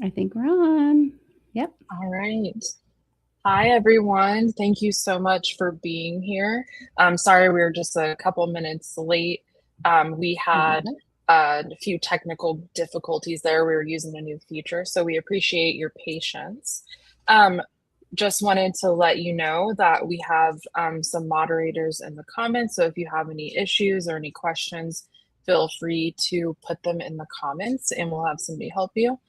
I think we're on. Yep. All right. Hi, everyone. Thank you so much for being here. I'm sorry we were just a couple minutes late. We Love had it. a few technical difficulties there. We were using a new feature, so we appreciate your patience. Um, just wanted to let you know that we have some moderators in the comments. So if you have any issues or any questions, feel free to put them in the comments and we'll have somebody help you.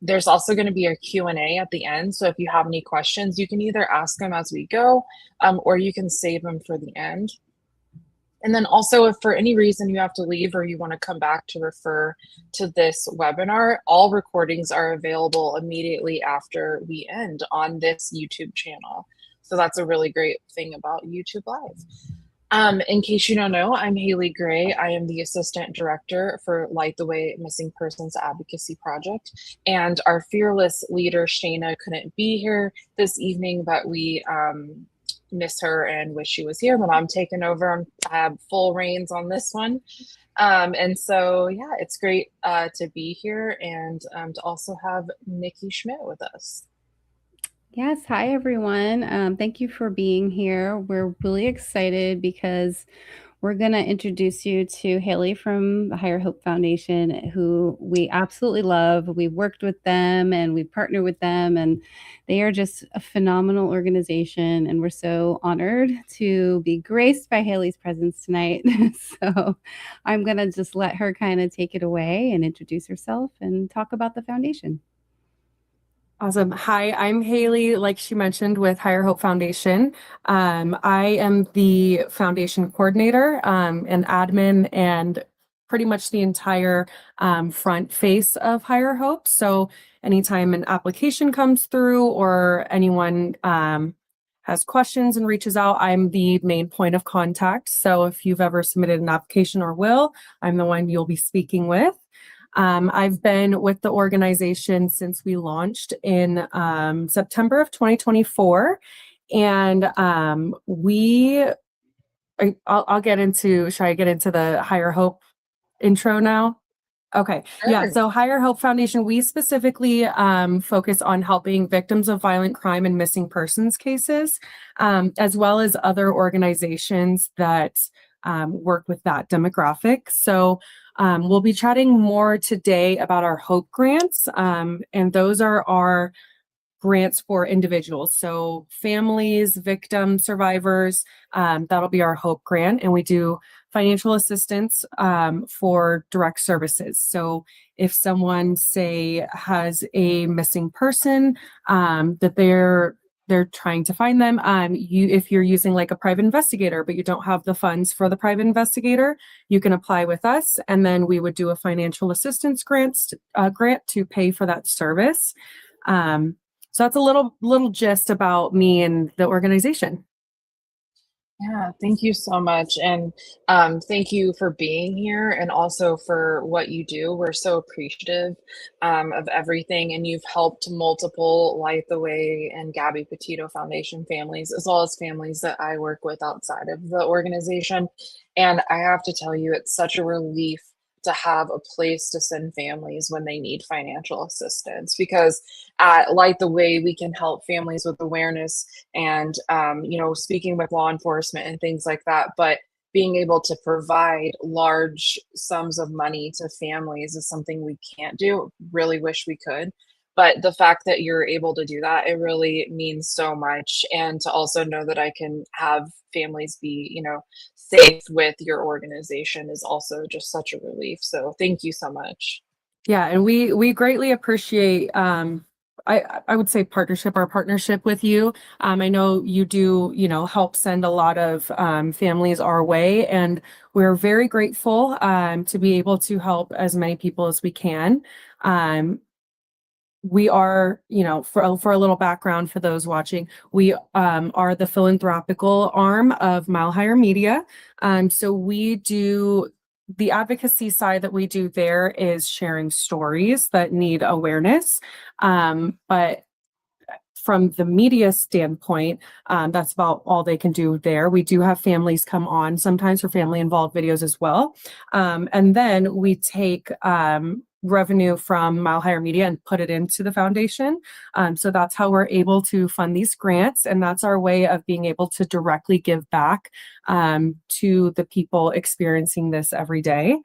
There's also going to be a Q&A at the end. So if you have any questions, you can either ask them as we go, or you can save them for the end. And then also, if for any reason you have to leave or you want to come back to refer to this webinar, all recordings are available immediately after we end on this YouTube channel. So that's a really great thing about YouTube Live. In case you don't know, I'm Haley Gray. I am the Assistant Director for Light the Way Missing Persons Advocacy Project. And our fearless leader, Shayna, couldn't be here this evening, but we miss her and wish she was here. But I'm taking over. I have full reins on this one. And so, yeah, it's great to be here and to also have Nikki Schmidt with us. Yes. Hi, everyone. Thank you for being here. We're really excited because we're going to introduce you to Haley from the Higher Hope Foundation, who we absolutely love. We've worked with them and we've partnered with them, and they are just a phenomenal organization. And we're so honored to be graced by Haley's presence tonight. So I'm going to just let her kind of take it away and introduce herself and talk about the foundation. Awesome. Hi, I'm Haley, like she mentioned, with Higher Hope Foundation. I am the foundation coordinator and admin and pretty much the entire front face of Higher Hope. So anytime an application comes through or anyone has questions and reaches out, I'm the main point of contact. So if you've ever submitted an application or will, I'm the one you'll be speaking with. I've been with the organization since we launched in September of 2024. And I'll get into, should I get into the Higher Hope intro now? Okay. Yeah. Sure. So Higher Hope Foundation, we specifically focus on helping victims of violent crime and missing persons cases, as well as other organizations that work with that demographic. So we'll be chatting more today about our Hope grants, and those are our grants for individuals. So families, victims, survivors, that'll be our Hope grant. And we do financial assistance for direct services. So if someone, say, has a missing person that they're trying to find them. If you're using like a private investigator, but you don't have the funds for the private investigator, you can apply with us, and then we would do a financial assistance grant to pay for that service. So that's a little gist about me and the organization. Yeah, thank you so much. And thank you for being here and also for what you do. We're so appreciative of everything. And you've helped multiple Light the Way and Gabby Petito Foundation families, as well as families that I work with outside of the organization. And I have to tell you, it's such a relief to have a place to send families when they need financial assistance, because at Light the Way, we can help families with awareness and speaking with law enforcement and things like that. But being able to provide large sums of money to families is something we can't do. Really wish we could. But the fact that you're able to do that, it really means so much. And to also know that I can have families be, safe with your organization is also just such a relief. So thank you so much. Yeah, and we greatly appreciate I would say our partnership with you. I know you do, help send a lot of families our way, and we're very grateful to be able to help as many people as we can. We are, for a little background for those watching, we are the philanthropical arm of Mile Higher Media. So we do the advocacy side that we do there is sharing stories that need awareness. But from the media standpoint, that's about all they can do there. We do have families come on sometimes for family involved videos as well. And then we take revenue from Mile Higher Media and put it into the foundation. So that's how we're able to fund these grants. And that's our way of being able to directly give back to the people experiencing this every day.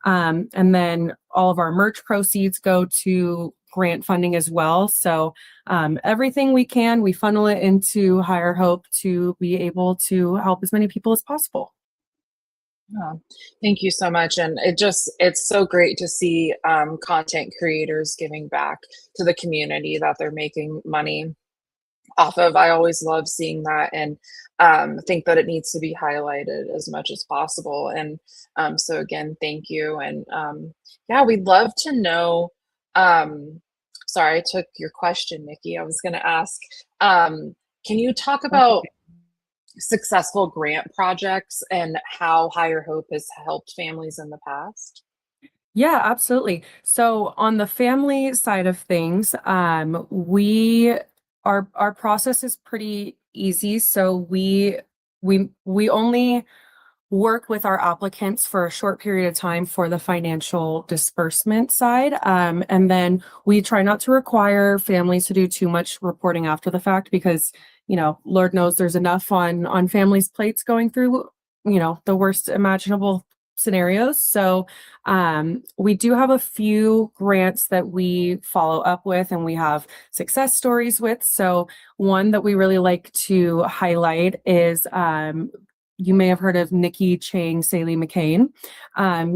And then all of our merch proceeds go to grant funding as well. So everything we can, we funnel it into Higher Hope to be able to help as many people as possible. Yeah. Thank you so much. And it's so great to see content creators giving back to the community that they're making money off of. I always love seeing that, and think that it needs to be highlighted as much as possible. And so again, thank you. And yeah, we'd love to know. Sorry, I took your question, Nikki. I was going to ask, can you talk about successful grant projects and how Higher Hope has helped families in the past? Yeah, absolutely. So on the family side of things, we our process is pretty easy. So we only work with our applicants for a short period of time for the financial disbursement side. And then we try not to require families to do too much reporting after the fact because, Lord knows there's enough on families' plates going through, the worst imaginable scenarios. So we do have a few grants that we follow up with and we have success stories with. So one that we really like to highlight is you may have heard of Nikki Chang Saley McCain.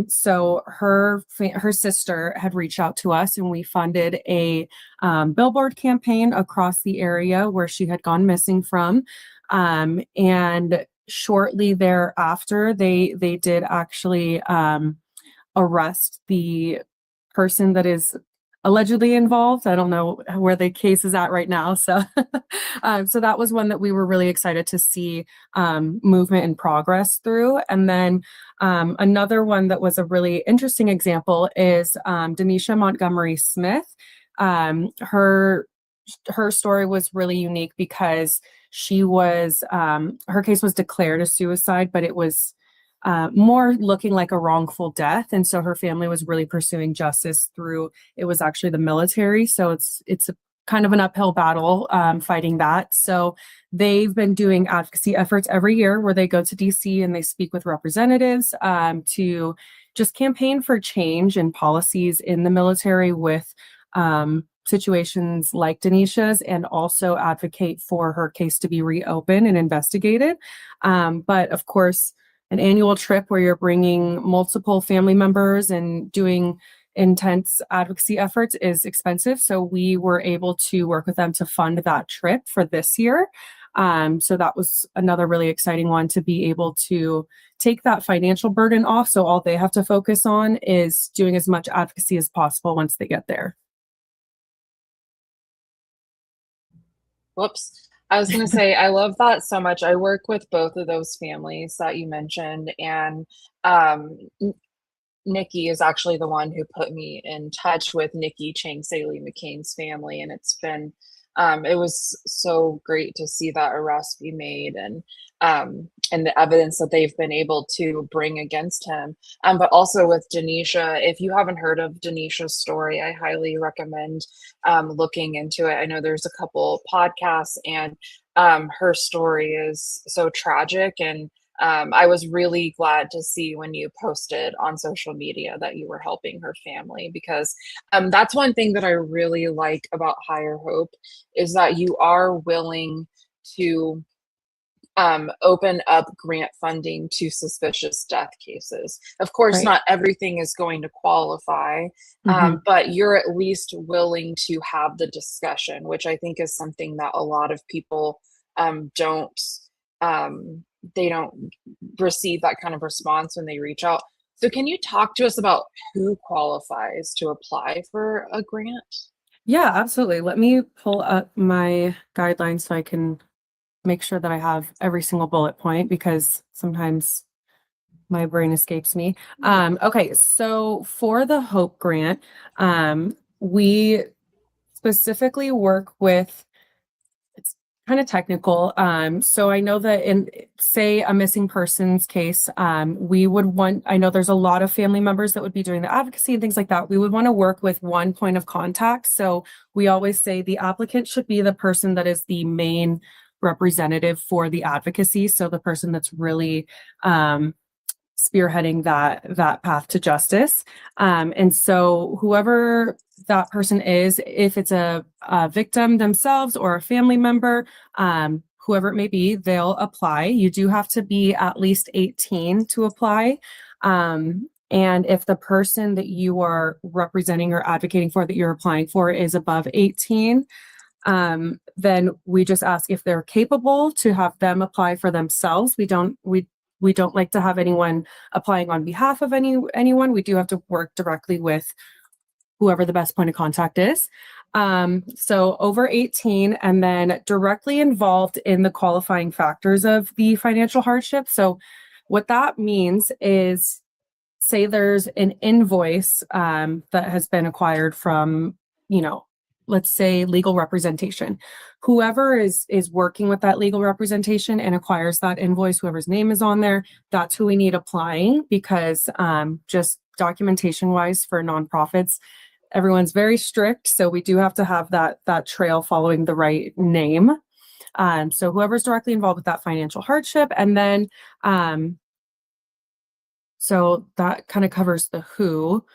So her sister had reached out to us and we funded a billboard campaign across the area where she had gone missing from. And shortly thereafter, they did actually arrest the person that is allegedly involved. I don't know where the case is at right now. So, so that was one that we were really excited to see movement and progress through. And then another one that was a really interesting example is Denisha Montgomery Smith. Her story was really unique because she was her case was declared a suicide, but it was more looking like a wrongful death. And so her family was really pursuing justice through, it was actually the military. So it's a kind of an uphill battle fighting that. So they've been doing advocacy efforts every year where they go to DC and they speak with representatives to just campaign for change and policies in the military with situations like Denisha's, and also advocate for her case to be reopened and investigated. But of course, an annual trip where you're bringing multiple family members and doing intense advocacy efforts is expensive. So we were able to work with them to fund that trip for this year. So that was another really exciting one to be able to take that financial burden off. So all they have to focus on is doing as much advocacy as possible once they get there. Whoops. I was going to say, I love that so much. I work with both of those families that you mentioned, and Nikki is actually the one who put me in touch with Nikki Chang Saley McCain's family, and it's been it was so great to see that arrest be made, and the evidence that they've been able to bring against him. But also with Denisha, if you haven't heard of Denisha's story, I highly recommend looking into it. I know there's a couple podcasts, and her story is so tragic, and I was really glad to see when you posted on social media that you were helping her family, because that's one thing that I really like about Higher Hope is that you are willing to open up grant funding to suspicious death cases. Of course, Right. not everything is going to qualify, but you're at least willing to have the discussion, which I think is something that a lot of people don't. They don't receive that kind of response when they reach out. So can you talk to us about who qualifies to apply for a grant? Yeah, absolutely. Let me pull up my guidelines so I can make sure that I have every single bullet point because sometimes my brain escapes me. Okay, so for the Hope Grant, we specifically work with kind of technical. So I know that in, say, a missing persons case, we would want, I know there's a lot of family members that would be doing the advocacy and things like that. We would want to work with one point of contact. So we always say the applicant should be the person that is the main representative for the advocacy. So the person that's really spearheading that path to justice. And so whoever that person is, if it's a victim themselves or a family member, whoever it may be, they'll apply. You do have to be at least 18 to apply. And if the person that you are representing or advocating for that you're applying for is above 18, then we just ask if they're capable to have them apply for themselves. We don't like to have anyone applying on behalf of anyone. We do have to work directly with whoever the best point of contact is. So over 18 and then directly involved in the qualifying factors of the financial hardship. So what that means is, say there's an invoice that has been acquired from, let's say legal representation. Whoever is working with that legal representation and acquires that invoice, whoever's name is on there, that's who we need applying, because just documentation wise for nonprofits, everyone's very strict. So we do have to have that trail following the right name. So whoever's directly involved with that financial hardship. And then so that kind of covers the who.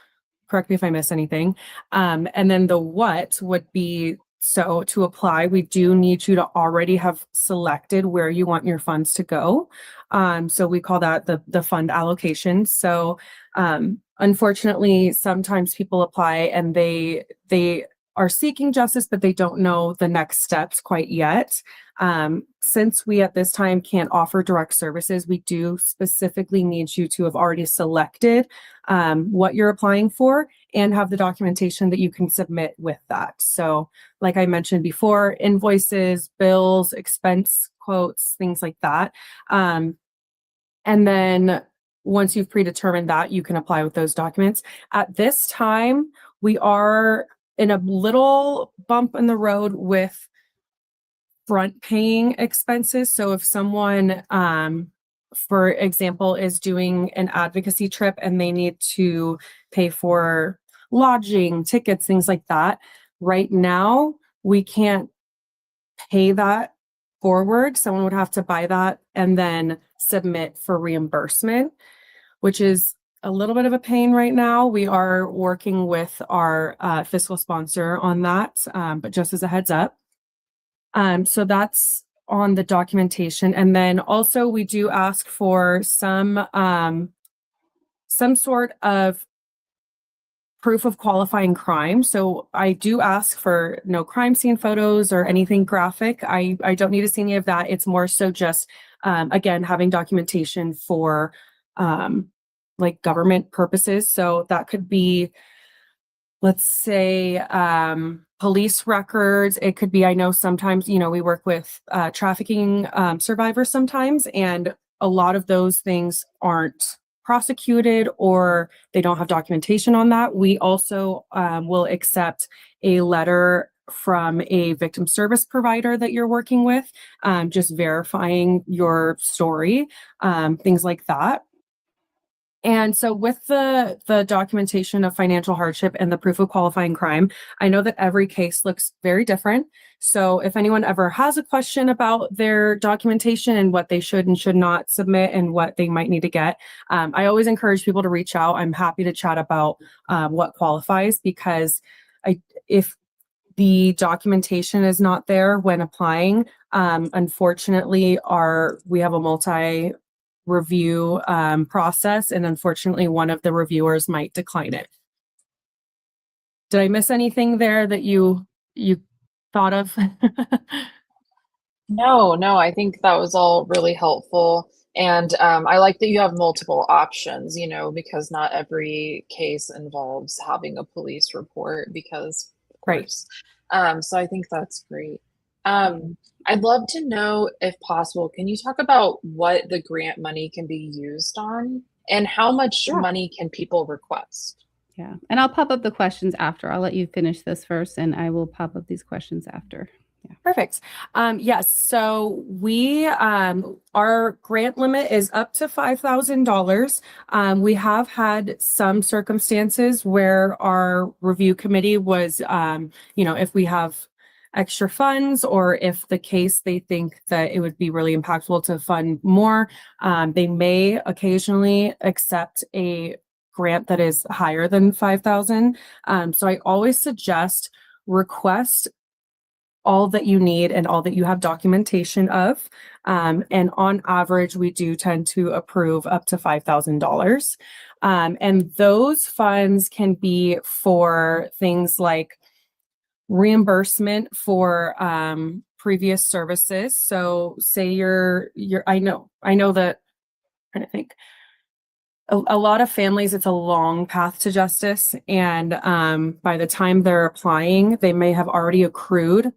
Correct me if I miss anything. And then the what would be, so to apply, we do need you to already have selected where you want your funds to go. So we call that the fund allocation. So unfortunately, sometimes people apply and they are seeking justice, but they don't know the next steps quite yet. Since we at this time can't offer direct services, we do specifically need you to have already selected what you're applying for and have the documentation that you can submit with that. So like I mentioned before, invoices, bills, expense quotes, things like that. And then once you've predetermined that, you can apply with those documents. At this time, we are in a little bump in the road with front paying expenses. So if someone, for example, is doing an advocacy trip and they need to pay for lodging, tickets, things like that, right now, we can't pay that forward. Someone would have to buy that and then submit for reimbursement, which is a little bit of a pain right now. We are working with our fiscal sponsor on that, but just as a heads up. So that's on the documentation. And then also we do ask for some sort of proof of qualifying crime. So I do ask for no crime scene photos or anything graphic. I don't need to see any of that. It's more so just, again, having documentation for like government purposes. So that could be, let's say, police records. It could be, I know sometimes, we work with trafficking survivors sometimes, and a lot of those things aren't prosecuted or they don't have documentation on that. We also will accept a letter from a victim service provider that you're working with, just verifying your story, things like that. And so with the documentation of financial hardship and the proof of qualifying crime, I know that every case looks very different. So if anyone ever has a question about their documentation and what they should and should not submit and what they might need to get, I always encourage people to reach out. I'm happy to chat about what qualifies, because if the documentation is not there when applying, unfortunately, we have a multi-review process, and unfortunately one of the reviewers might decline it. Did I miss anything there that you thought of? No, I think that was all really helpful. And I like that you have multiple options, because not every case involves having a police report, because of Right. course. So I think that's great. I'd love to know, if possible, can you talk about what the grant money can be used on and how much Yeah. money can people request? Yeah. And I'll pop up the questions after. I'll let you finish this first and I will pop up these questions after. Perfect. Yes. So our grant limit is up to $5,000. We have had some circumstances where our review committee was, if we have extra funds or if the case they think that it would be really impactful to fund more, they may occasionally accept a grant that is higher than 5,000. So I always suggest request all that you need and all that you have documentation of. And on average, we do tend to approve up to $5,000. And those funds can be for things like reimbursement for previous services. So say I know that, I'm trying to think, a lot of families, it's a long path to justice. And by the time they're applying, they may have already accrued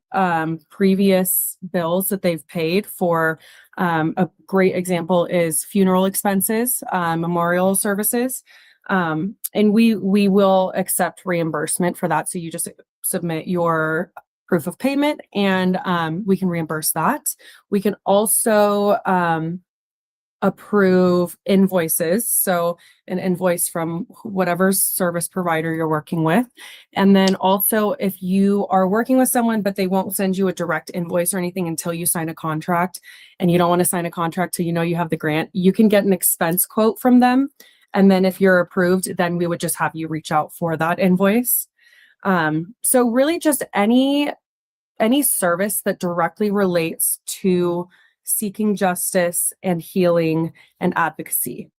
previous bills that they've paid for. A great example is funeral expenses, memorial services. And we will accept reimbursement for that. So you just submit your proof of payment and we can reimburse that. We can also approve invoices. So an invoice from whatever service provider you're working with. And then also if you are working with someone, but they won't send you a direct invoice or anything until you sign a contract, and you don't want to sign a contract till you know you have the grant, you can get an expense quote from them. And then if you're approved, then we would just have you reach out for that invoice. So really just any service that directly relates to seeking justice and healing and advocacy.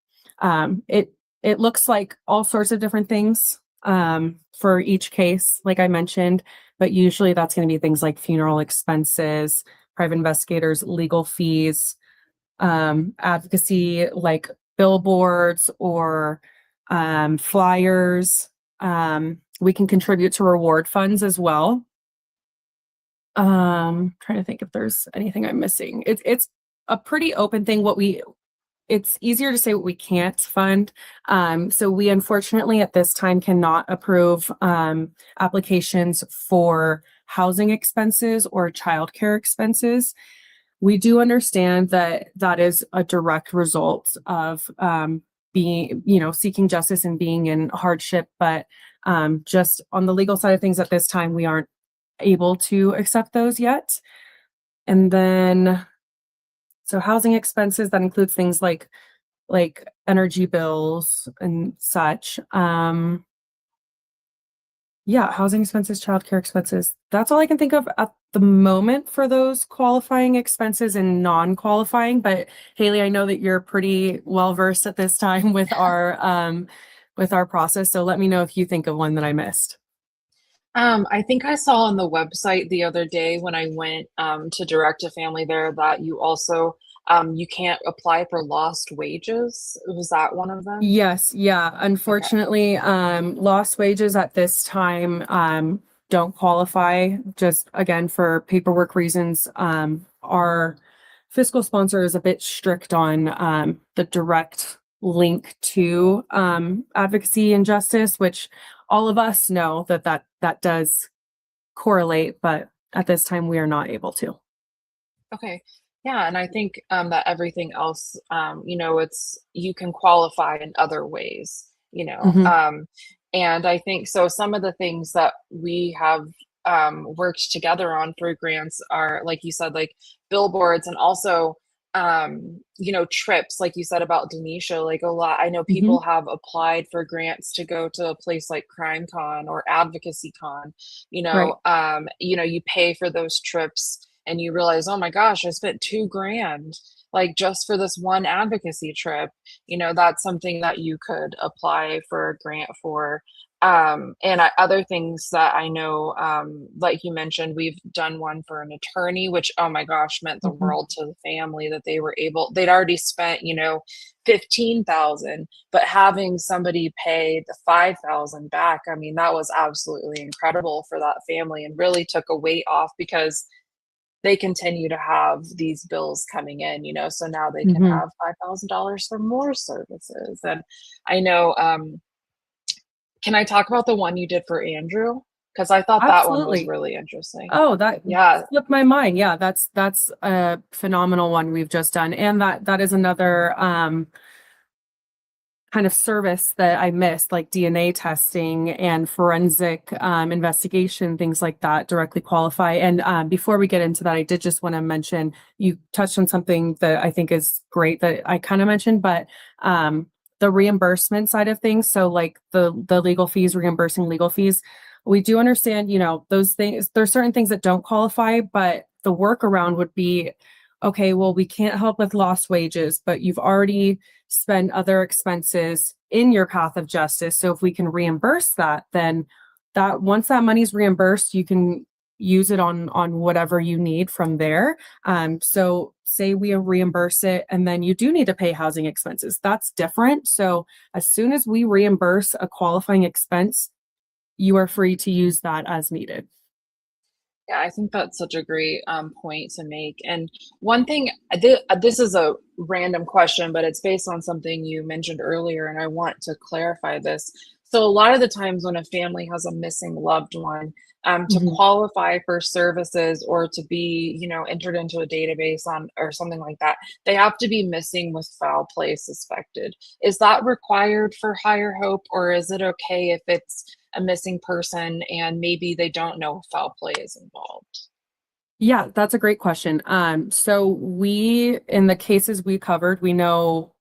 It looks like all sorts of different things for each case, like I mentioned, but usually that's going to be things like funeral expenses, private investigators, legal fees, advocacy like billboards or flyers. We can contribute to reward funds as well. Trying to think if there's anything I'm missing. It's a pretty open thing. It's easier to say what we can't fund. So we unfortunately at this time cannot approve applications for housing expenses or childcare expenses. We do understand that that is a direct result of being, seeking justice and being in hardship, but just on the legal side of things at this time, we aren't able to accept those yet. And then, so housing expenses, that includes things like energy bills and such. Housing expenses, childcare expenses. That's all I can think of at the moment for those qualifying expenses and non-qualifying. But Haley, I know that you're pretty well versed at this time with our process. So let me know if you think of one that I missed. I think I saw on the website the other day when I went to direct a family there that you also you can't apply for lost wages. Was that one of them? Yes, yeah. Okay. Unfortunately, lost wages at this time don't qualify, just again for paperwork reasons. Our fiscal sponsor is a bit strict on the direct link to advocacy and justice, which all of us know that does correlate, but at this time we are not able to. Okay. Yeah, and I think that everything else, it's you can qualify in other ways, Mhm. and I think so. Some of the things that we have worked together on through grants are, like you said, like billboards, and also, trips, like you said about Denisha. Like a lot, I know Mhm. people have applied for grants to go to a place like Crime Con or Advocacy Con. Right. You pay for those trips and you realize, oh my gosh, I spent 2 grand like just for this one advocacy trip. That's something that you could apply for a grant for. Other things that I know, like you mentioned, we've done one for an attorney, which, oh my gosh, meant the Mhm. world to the family that they'd already spent, 15,000, but having somebody pay the 5,000 back, I mean, that was absolutely incredible for that family and really took a weight off because they continue to have these bills coming in, so now they can Mhm. have $5,000 for more services. And I know, can I talk about the one you did for Andrew? Because I thought that one was Absolutely. really interesting. Oh, that Yeah. slipped my mind. Yeah, that's a phenomenal one we've just done. And that is another kind of service that I missed, like DNA testing and forensic investigation, things like that directly qualify. And before we get into that, I did just want to mention, you touched on something that I think is great that I kind of mentioned, but the reimbursement side of things. So like the legal fees, reimbursing legal fees. We do understand, those things, there's certain things that don't qualify, but the workaround would be, okay, well, we can't help with lost wages, but you've already spend other expenses in your path of justice. So if we can reimburse that, then that once that money's reimbursed, you can use it on whatever you need from there. So say we reimburse it and then you do need to pay housing expenses. That's different. So as soon as we reimburse a qualifying expense, you are free to use that as needed. Yeah, I think that's such a great point to make. And one thing, this is a random question, but it's based on something you mentioned earlier, and I want to clarify this. So, a lot of the times when a family has a missing loved one, to Mhm. qualify for services or to be, entered into a database on or something like that, they have to be missing with foul play suspected. Is that required for Higher Hope, or is it okay if it's a missing person and maybe they don't know if foul play is involved? Yeah, that's a great question. So we, in the cases we covered, we know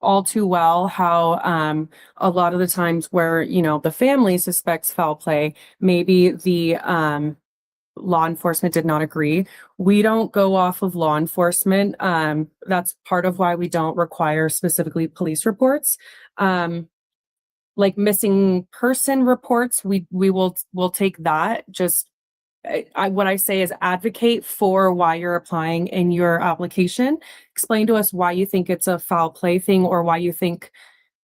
all too well how a lot of the times where the family suspects foul play, maybe the law enforcement did not agree. We don't go off of law enforcement. That's part of why we don't require specifically police reports. Like missing person reports, we'll take that. Just what I say is advocate for why you're applying in your application. Explain to us why you think it's a foul play thing or why you think,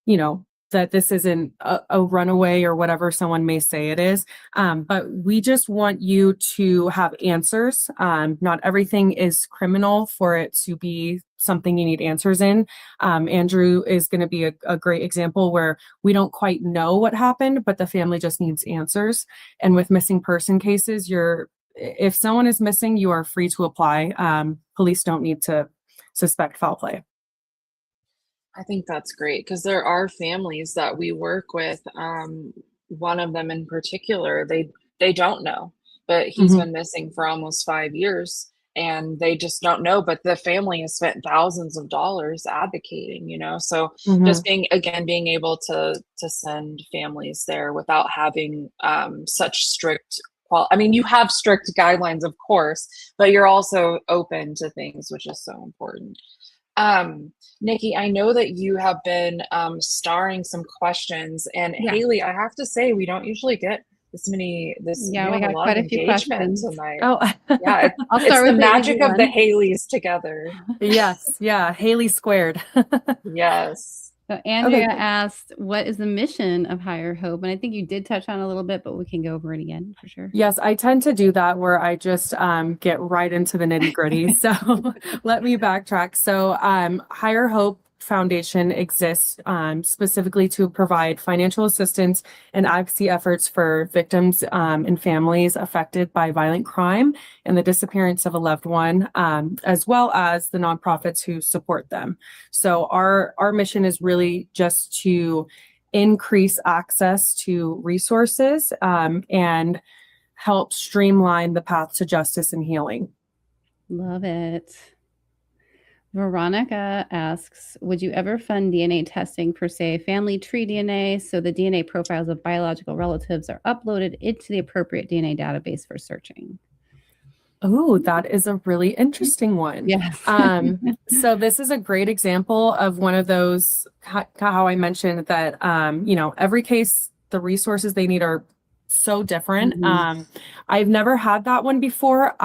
you know, that this isn't a runaway or whatever someone may say it is. But we just want you to have answers. Not everything is criminal for it to be something you need answers in. Andrew is going to be a great example where we don't quite know what happened, but the family just needs answers. And with missing person cases, if someone is missing, you are free to apply. Police don't need to suspect foul play. I think that's great because there are families that we work with. One of them in particular, they don't know, but he's Mhm. been missing for almost 5 years, and they just don't know. But the family has spent thousands of dollars advocating, So just Mhm. being able to send families there without having such strict. I mean, you have strict guidelines, of course, but you're also open to things, which is so important. Nikki, I know that you have been starring some questions, and Yeah. Haley, I have to say we don't usually get this many. Yeah, You we have a got lot of quite a few engagement questions. tonight. Oh, Yeah, I'll it's start the with the easy magic of the one. Haleys together. yes. Yeah. Haley squared. Yes. So Andrea Okay. asked, what is the mission of Higher Hope? And I think you did touch on it a little bit, but we can go over it again for sure. Yes, I tend to do that where I just get right into the nitty gritty. So let me backtrack. So Higher Hope Foundation exists specifically to provide financial assistance and advocacy efforts for victims and families affected by violent crime and the disappearance of a loved one, as well as the nonprofits who support them. So our mission is really just to increase access to resources and help streamline the path to justice and healing. Love it. Veronica asks, would you ever fund DNA testing for, say, family tree DNA so the DNA profiles of biological relatives are uploaded into the appropriate DNA database for searching? Oh, that is a really interesting one. Yes. So this is a great example of one of those, how I mentioned that, every case, the resources they need are so different. Mhm. I've never had that one before.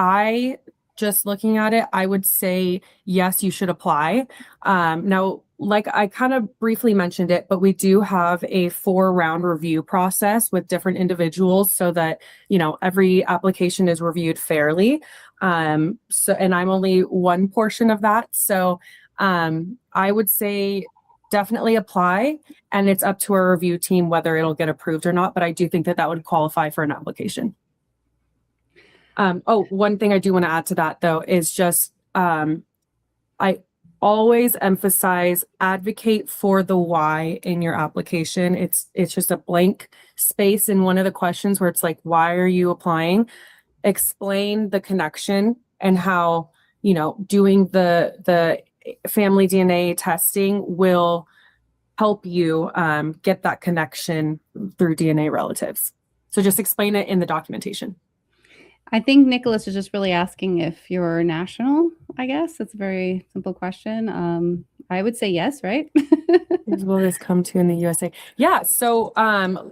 Just looking at it, I would say, yes, you should apply. Now, like I kind of briefly mentioned it, but we do have a 4-round review process with different individuals so that, every application is reviewed fairly. And I'm only one portion of that. So I would say definitely apply, and it's up to our review team whether it'll get approved or not. But I do think that would qualify for an application. One thing I do want to add to that though is just I always emphasize advocate for the why in your application. It's just a blank space in one of the questions where it's like, why are you applying? Explain the connection and how, doing the family DNA testing will help you get that connection through DNA relatives. So just explain it in the documentation. I think Nicholas is just really asking if you're national, I guess. It's a very simple question. I would say yes, right? Will this come to in the USA? Yeah, so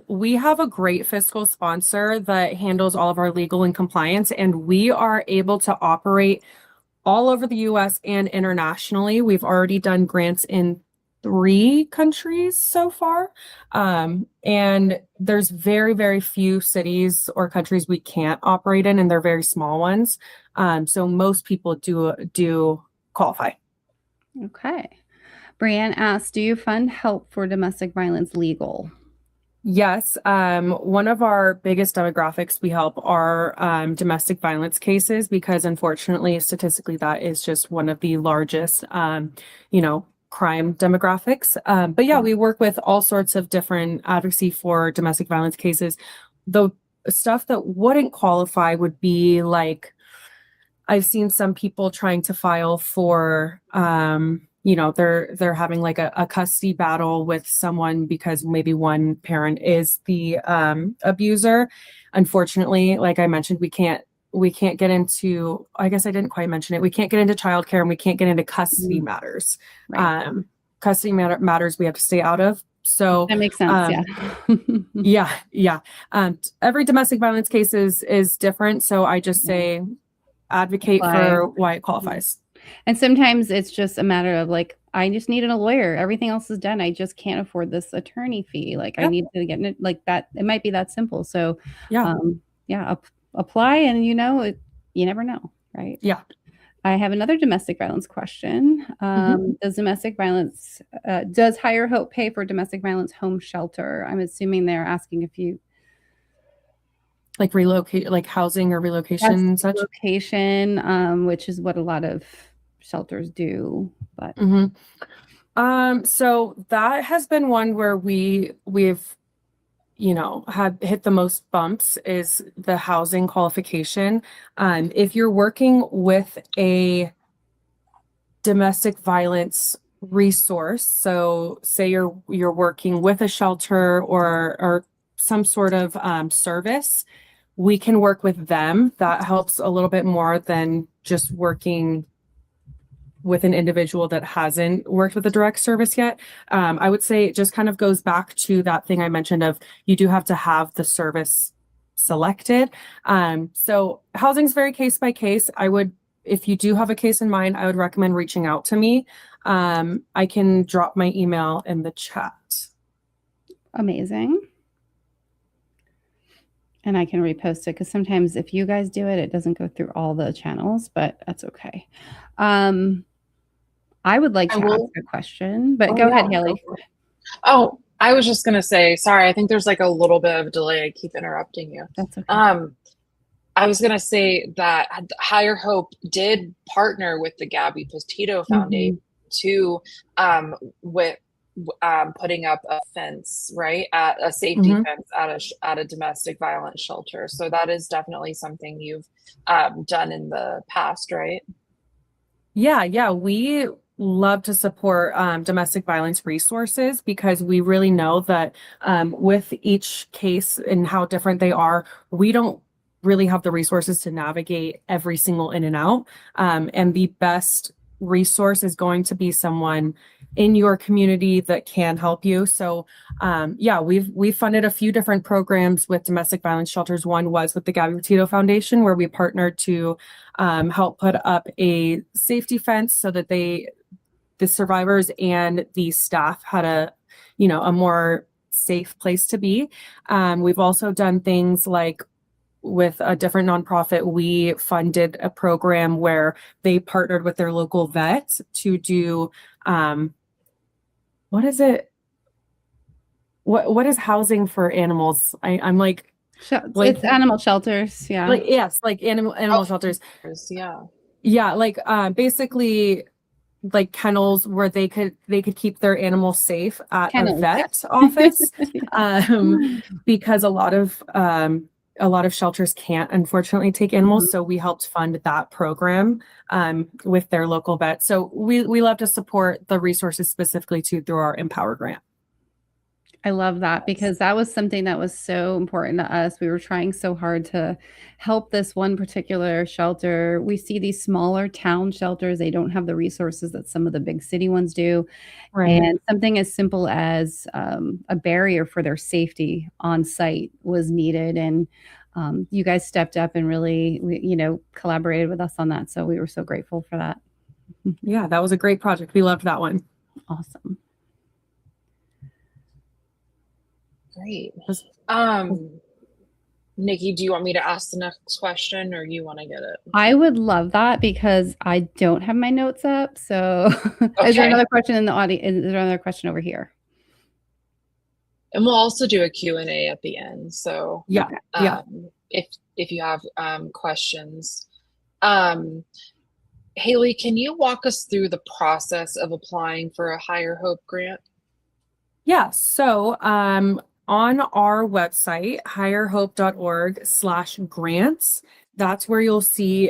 we have a great fiscal sponsor that handles all of our legal and compliance, and we are able to operate all over the US and internationally. We've already done grants in 3 countries so far. And there's very, very few cities or countries we can't operate in, and they're very small ones. So most people do qualify. Okay. Brianne asked, do you fund help for domestic violence legal? Yes. One of our biggest demographics we help are domestic violence cases, because unfortunately, statistically, that is just one of the largest, crime demographics. But yeah, we work with all sorts of different advocacy for domestic violence cases. The stuff that wouldn't qualify would be like, I've seen some people trying to file for, they're having like a custody battle with someone because maybe one parent is the abuser. Unfortunately, like I mentioned, we can't get into, I guess I didn't quite mention it. We can't get into childcare, and we can't get into custody matters. Right. Custody matters we have to stay out of. So that makes sense. Yeah. Every domestic violence case is different. So I just say advocate for why it qualifies. And sometimes it's just a matter of like, I just needed a lawyer. Everything else is done. I just can't afford this attorney fee. Like I need to get it like that. It might be that simple. So apply, and you never know, right? Yeah. I have another domestic violence question. Does Higher Hope pay for domestic violence home shelter? I'm assuming they're asking if you like relocate, like housing or relocation and such. Relocation, which is what a lot of shelters do. But so that has been one where we've had hit the most bumps, is the housing qualification. If you're working with a domestic violence resource, so say you're working with a shelter or some sort of service, we can work with them. That helps a little bit more than just working with an individual that hasn't worked with a direct service yet. I would say it just kind of goes back to that thing I mentioned of you do have to have the service selected. So housing is very case by case. If you do have a case in mind, I would recommend reaching out to me. I can drop my email in the chat. Amazing. And I can repost it, because sometimes if you guys do it, it doesn't go through all the channels, but that's okay. I would like to ask a question, but go ahead, Haley. Oh, I was just going to say, sorry, I think there's like a little bit of delay. I keep interrupting you. That's okay. I was going to say that Higher Hope did partner with the Gabby Petito Foundation to with putting up a fence, right, at a safety fence at a domestic violence shelter. So that is definitely something you've done in the past, right? Yeah, we love to support domestic violence resources, because we really know that with each case and how different they are, we don't really have the resources to navigate every single in and out. And the best resource is going to be someone in your community that can help you. So we've funded a few different programs with domestic violence shelters. One was with the Gabby Petito Foundation, where we partnered to help put up a safety fence so that the survivors and the staff had a more safe place to be. We've also done things like, with a different nonprofit, we funded a program where they partnered with their local vet to do what is it? What is housing for animals? I'm like It's animal shelters. Yeah. yes, like animal shelters. Yeah. Yeah, like basically like kennels where they could keep their animals safe at a Kennels. vet Yes. office, um, Yeah. because a lot of shelters can't unfortunately take animals. So we helped fund that program with their local vet. So we love to support the resources specifically too through our Empower grant. I love that because that was something that was so important to us. We were trying so hard to help this one particular shelter. We see these smaller town shelters, they don't have the resources that some of the big city ones do. Right. And something as simple as a barrier for their safety on site was needed. And you guys stepped up and really, collaborated with us on that. So we were so grateful for that. Yeah, that was a great project. We loved that one. Awesome. Great. Was- Nikki, do you want me to ask the next question or you want to get it? I would love that because I don't have my notes up. So is there Okay. another question in the audience? Is there another question over here? And we'll also do a Q&A at the end. So Yeah, yeah. if you have questions. Haley, can you walk us through the process of applying for a Higher Hope grant? Yeah, so on our website, higherhope.org/grants, that's where you'll see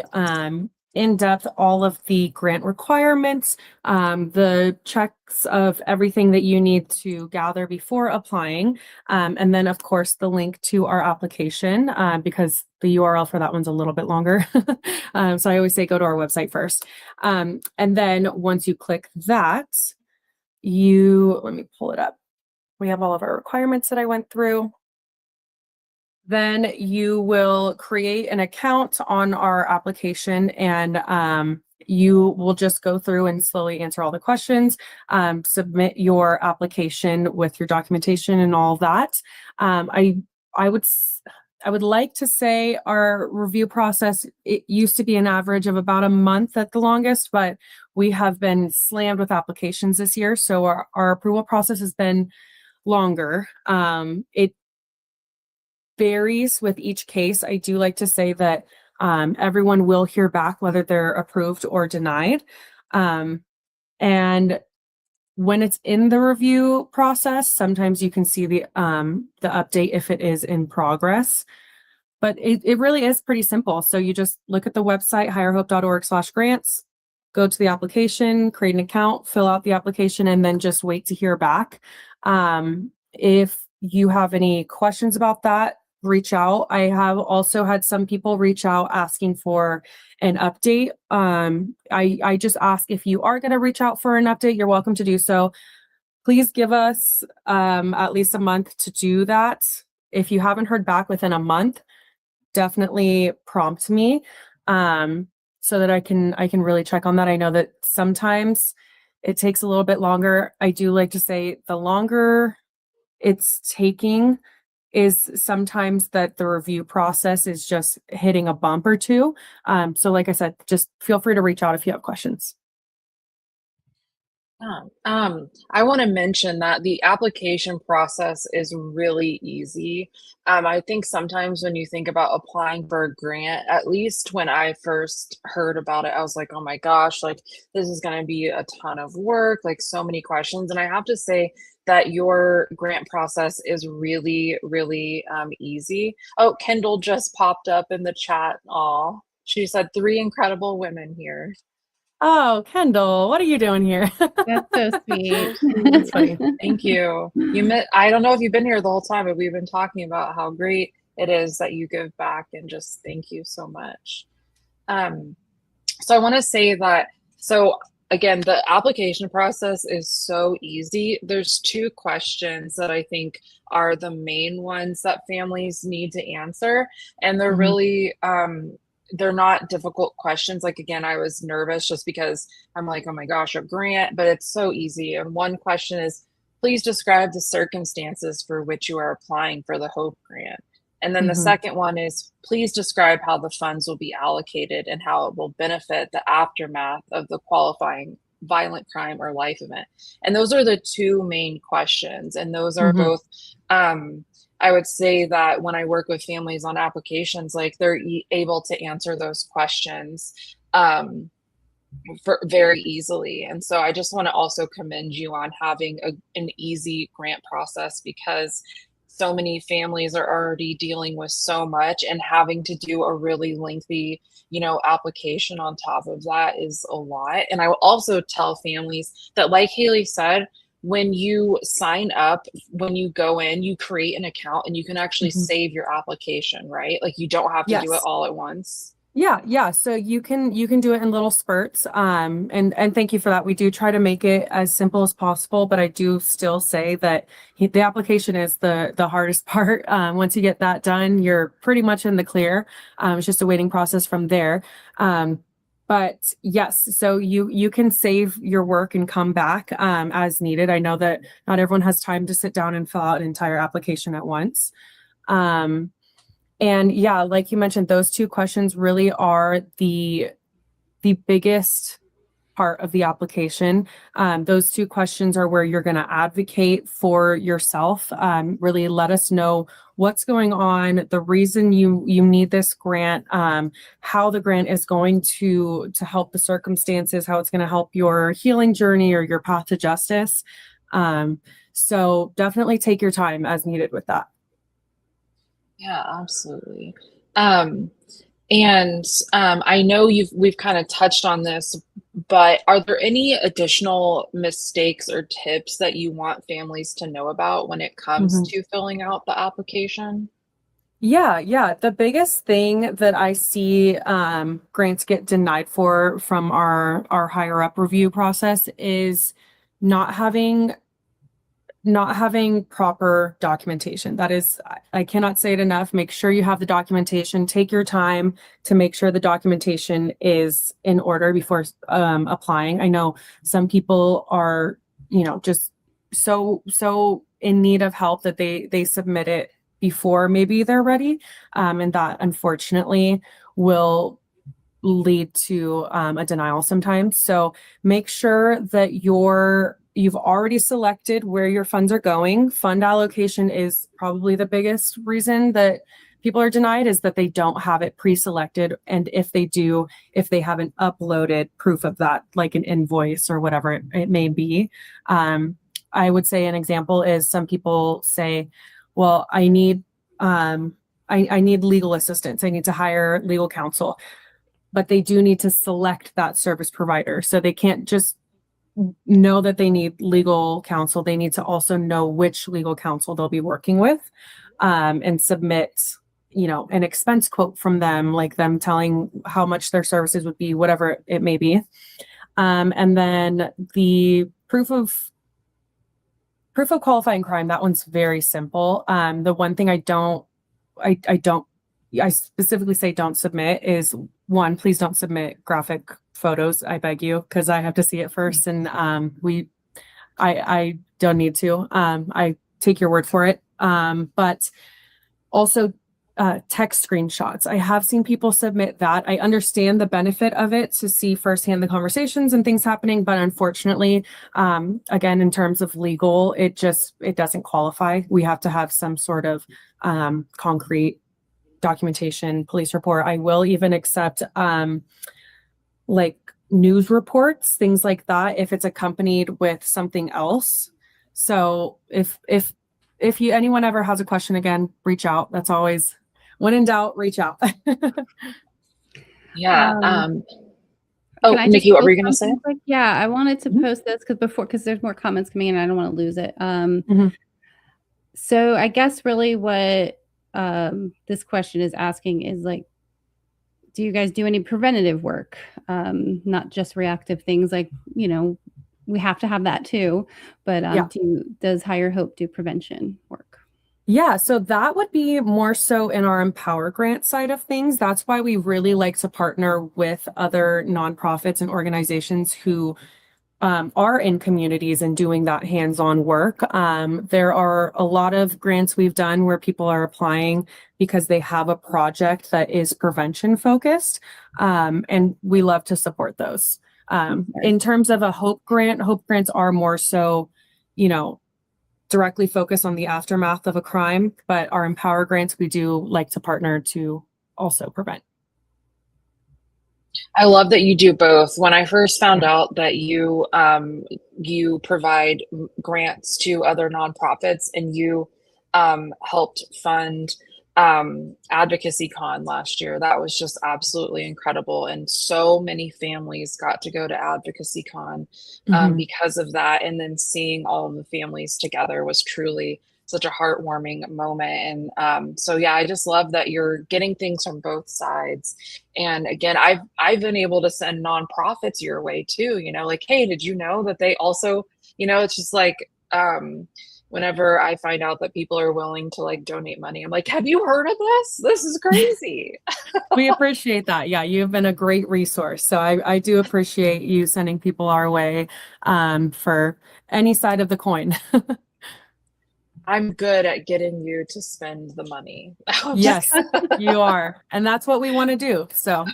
in depth all of the grant requirements, the checks of everything that you need to gather before applying, and then of course the link to our application because the URL for that one's a little bit longer. So I always say go to our website first. And then once you click that, let me pull it up. We have all of our requirements that I went through. Then you will create an account on our application and you will just go through and slowly answer all the questions, submit your application with your documentation and all that. I would I would like to say our review process, it used to be an average of about a month at the longest, but we have been slammed with applications this year. So our approval process has been longer. It varies with each case. I do like to say that everyone will hear back whether they're approved or denied. And when it's in the review process, sometimes you can see the update if it is in progress. But it really is pretty simple. So you just look at the website, higherhope.org/grants, go to the application, create an account, fill out the application, and then just wait to hear back. If you have any questions about that, reach out. I have also had some people reach out asking for an update. I just ask if you are going to reach out for an update, you're welcome to do so. Please give us at least a month to do that. If you haven't heard back within a month, definitely prompt me so that I can really check on that. I know that sometimes it takes a little bit longer. I do like to say the longer it's taking is sometimes that the review process is just hitting a bump or two. So like I said, just feel free to reach out if you have questions. I want to mention that the application process is really easy. I think sometimes when you think about applying for a grant, at least when I first heard about it, I was like, oh my gosh, like this is going to be a ton of work, like so many questions. And I have to say that your grant process is really, really easy. Oh, Kendall just popped up in the chat. Aw, she said 3 incredible women here. Oh, Kendall, what are you doing here? That's so sweet. That's funny. Thank you. I don't know if you've been here the whole time, but we've been talking about how great it is that you give back and just thank you so much. So I want to say that, so again, the application process is so easy. There's 2 questions that I think are the main ones that families need to answer. And they're really, they're not difficult questions. Like, again, I was nervous just because I'm like, oh my gosh, a grant, but it's so easy. And one question is, please describe the circumstances for which you are applying for the HOPE grant. And then the second one is, please describe how the funds will be allocated and how it will benefit the aftermath of the qualifying violent crime or life event? And those are the two main questions. And those are Mhm. both, I would say that when I work with families on applications, like they're able to answer those questions for very easily. And so I just want to also commend you on having an easy grant process, because so many families are already dealing with so much, and having to do a really lengthy, application on top of that is a lot. And I will also tell families that, like Haley said, when you sign up, when you go in, you create an account and you can actually Mhm. save your application, right? Like you don't have to do it Yes. all at once. Yeah. So you can do it in little spurts. And thank you for that. We do try to make it as simple as possible, but I do still say that the application is the hardest part. Once you get that done, you're pretty much in the clear. It's just a waiting process from there. But yes, so you can save your work and come back as needed. I know that not everyone has time to sit down and fill out an entire application at once. Um, and yeah, like you mentioned, those two questions really are the biggest part of the application. Those two questions are where you're going to advocate for yourself. Really let us know what's going on, the reason you need this grant, how the grant is going to help the circumstances, how it's going to help your healing journey or your path to justice. So definitely take your time as needed with that. Yeah, absolutely. Um, and I know we've kind of touched on this, but are there any additional mistakes or tips that you want families to know about when it comes Mhm. to filling out the application? Yeah. The biggest thing that I see grants get denied for from our higher up review process is not having not having proper documentation. That is, I cannot say it enough. Make sure you have the documentation. Take your time to make sure the documentation is in order before applying. I know some people are, just so in need of help that they submit it before maybe they're ready, and that unfortunately will lead to a denial sometimes. So make sure that you've already selected where your funds are going. Fund allocation is probably the biggest reason that people are denied, is that they don't have it pre-selected. And if they do, if they haven't uploaded proof of that, like an invoice or whatever it may be. I would say an example is some people say, well, I need I need legal assistance. I need to hire legal counsel, but they do need to select that service provider. So they can't just know that they need legal counsel. They need to also know which legal counsel they'll be working with, and submit, an expense quote from them, like them telling how much their services would be, whatever it may be. And then the proof of qualifying crime, that one's very simple. The one thing I specifically say don't submit is, one, please don't submit graphic photos. I beg you, because I have to see it first. And I don't need to. I take your word for it. But also text screenshots. I have seen people submit that. I understand the benefit of it to see firsthand the conversations and things happening, but unfortunately, again, in terms of legal, it doesn't qualify. We have to have some sort of concrete documentation, police report. I will even accept like news reports, things like that, if it's accompanied with something else. So if anyone ever has a question, again, reach out. That's always, when in doubt, reach out. Yeah. Um, Oh, can I just Nikki, what were post you going to say? something quick? Yeah, I wanted to Mhm. post this because there's more comments coming in. I don't want to lose it. Mhm. So I guess really what this question is asking is like, do you guys do any preventative work? Not just reactive things like, we have to have that too, but Yeah. does Higher Hope do prevention work? Yeah, so that would be more so in our Empower Grant side of things. That's why we really like to partner with other nonprofits and organizations who are in communities and doing that hands-on work. There are a lot of grants we've done where people are applying because they have a project that is prevention focused, and we love to support those. In terms of a hope grants are more so, you know, directly focus on the aftermath of a crime, but our empower grants, we do like to partner to also prevent. I love that you do both. When I first found out that you provide grants to other nonprofits and you helped fund Advocacy Con last year, that was just absolutely incredible. And so many families got to go to Advocacy Con because of that. And then seeing all of the families together was truly such a heartwarming moment. And so, yeah, I just love that you're getting things from both sides. And again, I've been able to send nonprofits your way too, you know, like, hey, did you know that they also, you know, it's just like whenever I find out that people are willing to like donate money, I'm like, have you heard of this? This is crazy. We appreciate that. Yeah, you've been a great resource. So I do appreciate you sending people our way for any side of the coin. I'm good at getting you to spend the money. Yes, you are. And that's what we want to do. So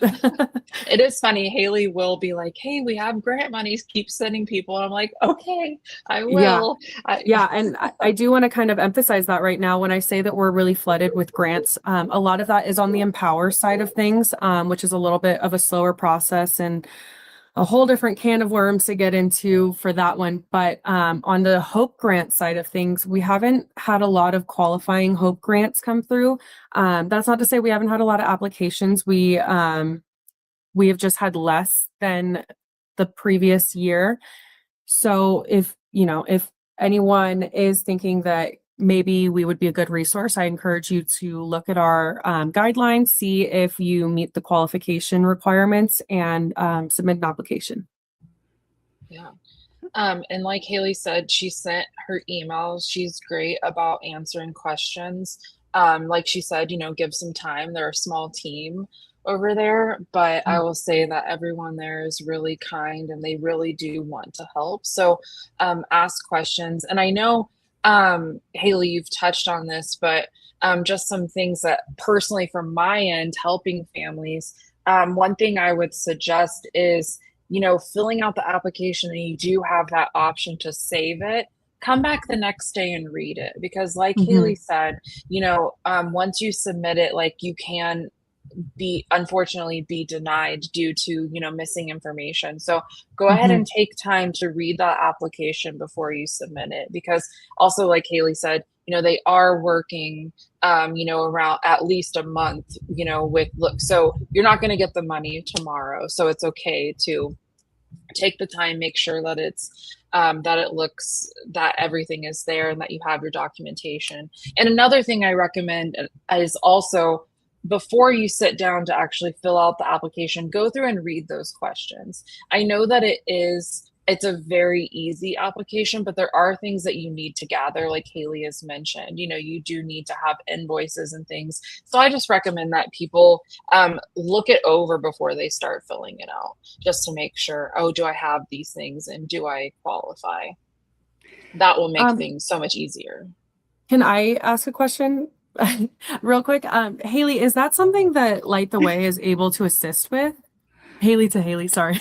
it is funny. Haley will be like, hey, we have grant monies, keep sending people. And I'm like, okay, I yeah. will. Yeah, and I do want to kind of emphasize that right now when I say that we're really flooded with grants. A lot of that is on the empower side of things, which is a little bit of a slower process and a whole different can of worms to get into for that one. But on the Hope grant side of things, we haven't had a lot of qualifying Hope grants come through. That's not to say we haven't had a lot of applications. We have just had less than the previous year. So if anyone is thinking that maybe we would be a good resource, I encourage you to look at our guidelines, see if you meet the qualification requirements, and submit an application. Yeah. And like Haley said, she sent her emails. She's great about answering questions. Like she said, you know, give some time. They're a small team over there, but I will say that everyone there is really kind and they really do want to help. So ask questions. And I know, Haley, you've touched on this, but just some things that personally from my end, helping families, one thing I would suggest is, you know, filling out the application and you do have that option to save it, come back the next day and read it. Because like Haley said, you know, once you submit it, like you can unfortunately be denied due to, you know, missing information. So go ahead and take time to read that application before you submit it. Because also like Haley said, you know, they are working you know, around at least a month, you know, so you're not going to get the money tomorrow. So it's okay to take the time, make sure that it's that it looks, that everything is there and that you have your documentation. And another thing I recommend is also, before you sit down to actually fill out the application, go through and read those questions. I know that it's a very easy application, but there are things that you need to gather, like Haley has mentioned. You know, you do need to have invoices and things. So I just recommend that people look it over before they start filling it out, just to make sure, oh, do I have these things and do I qualify? That will make things so much easier. Can I ask a question? Real quick, Haley, is that something that Light the Way is able to assist with? Haley to Haley, sorry.